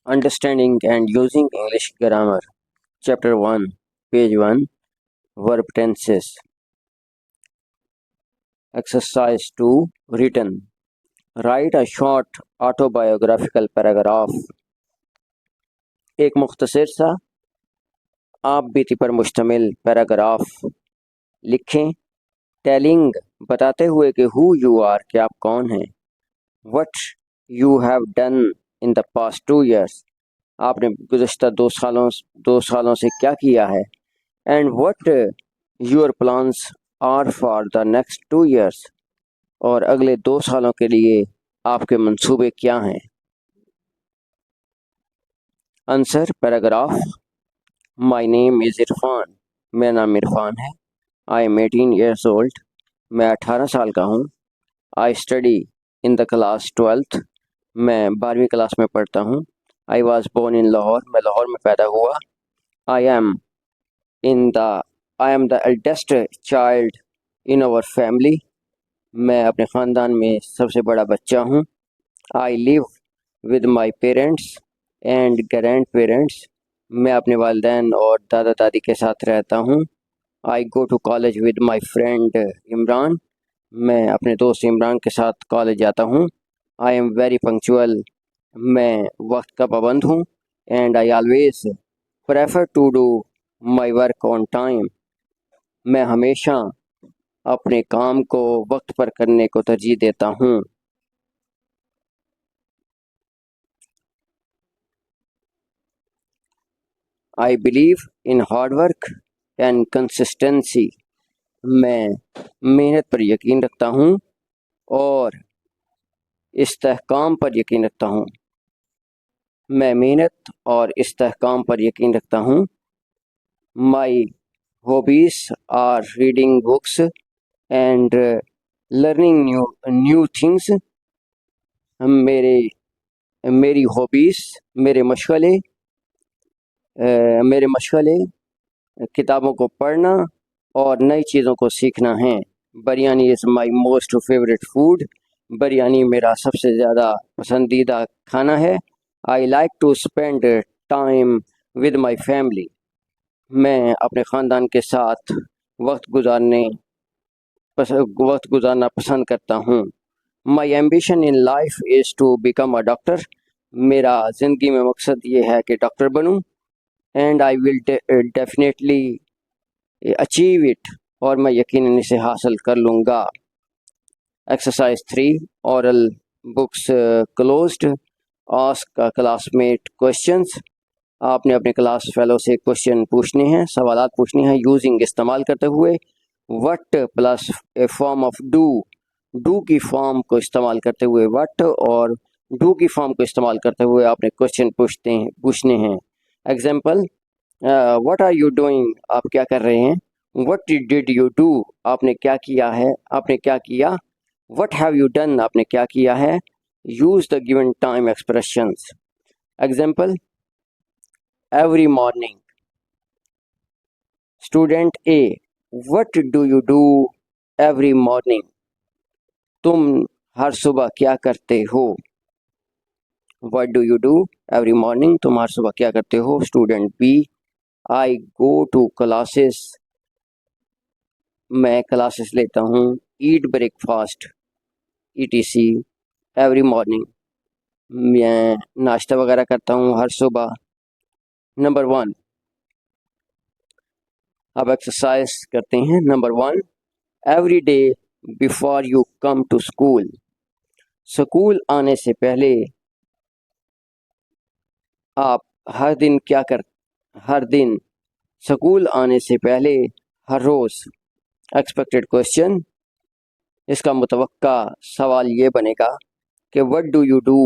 Understanding and Using English Grammar, Chapter 1, Page 1, Verb Tenses. Exercise 2, Written. Write a short autobiographical paragraph. ایک مختصر سا آپ بیتی پر مشتمل پیراگراف لکھیں. ٹیلنگ بتاتے ہوئے کہ who you are کہ آپ کون ہیں. what you have done in the past 2 years آپ نے گزشتہ 2 سالوں سے کیا کیا ہے. and what your plans are for the next 2 years اور اگلے 2 سالوں کے لیے آپ کے منصوبے کیا ہیں. Answer paragraph. My name is Irfan. میرا نام عرفان ہے. I am 18 years old. میں 18 سال کا ہوں. I study in the class 12th. میں 12ویں کلاس میں پڑھتا ہوں. I was born in Lahore. میں لاہور میں پیدا ہوا. I am the eldest child in our family. میں اپنے خاندان میں سب سے بڑا بچہ ہوں. I live with my parents and grandparents. میں اپنے والدین اور دادا دادی کے ساتھ رہتا ہوں. I go to college with my friend Imran. میں اپنے دوست عمران کے ساتھ کالج جاتا ہوں. I am very punctual. میں وقت کا پابند ہوں. And I always prefer to do my work on time. میں ہمیشہ اپنے کام کو وقت پر کرنے کو ترجیح دیتا ہوں. I believe in hard work and consistency. میں محنت پر یقین رکھتا ہوں اور استحکام پر یقین رکھتا ہوں. میں محنت اور استحکام پر یقین رکھتا ہوں. My hobbies are reading books and learning new things. میری ہابیز میرے مشغلے کتابوں کو پڑھنا اور نئی چیزوں کو سیکھنا ہیں. Biryani is my most favourite food. Biryani میرا سب سے زیادہ پسندیدہ کھانا ہے. I like to spend time with my family. میں اپنے خاندان کے ساتھ وقت گزارنا پسند کرتا ہوں. My ambition in life is to become a doctor. میرا زندگی میں مقصد یہ ہے کہ ڈاکٹر بنوں. And I will definitely achieve it. اور میں یقیناً اسے حاصل کر لوں گا. Exercise 3 oral books closed. Ask classmate questions. آپ نے اپنے کلاس فیلو سے کوشچن پوچھنے ہیں, سوالات پوچھنے ہیں یوزنگ استعمال کرتے ہوئے what plus a form of do کی فارم کو استعمال کرتے ہوئے وٹ اور ڈو کی فارم کو استعمال کرتے ہوئے آپ نے کوشچن پوچھنے ہیں. Example what are you doing آپ کیا کر رہے ہیں. وٹ ڈڈ یو ڈو آپ نے کیا کیا ہے, آپ نے کیا کیا. وٹ ہیو یو ڈن آپ نے کیا کیا ہے. Use the given time expressions. Example every morning. Student A what do you do every morning. تم ہر صبح کیا کرتے ہو. What do you do every morning. تم ہر صبح کیا کرتے ہو. Student B I go to classes. میں کلاسز لیتا ہوں. Eat breakfast ETC every morning. میں ناشتہ وغیرہ کرتا ہوں ہر صبح. نمبر 1 اب ایکسرسائز کرتے ہیں. Number 1 every day before you come to school. School آنے سے پہلے آپ ہر دن اسکول آنے سے پہلے ہر روز. ایکسپیکٹڈ کوشچن اس کا متوقع سوال یہ بنے گا کہ what do you do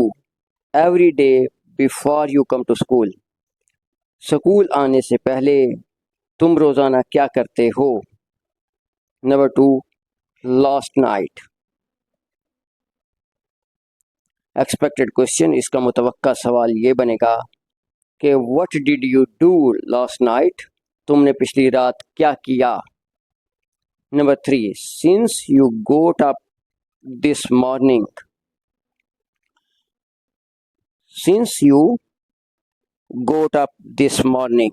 every day before you come to school. School آنے سے پہلے تم روزانہ کیا کرتے ہو. Number 2 last night. Expected question اس کا متوقع سوال یہ بنے گا کہ what did you do last night. تم نے پچھلی رات کیا کیا. Number 3 since you got up this morning. Since you got up this morning.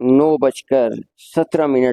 9:17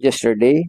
yesterday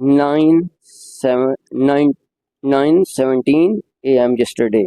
9:17 AM yesterday।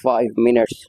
5 minutes,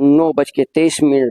9:23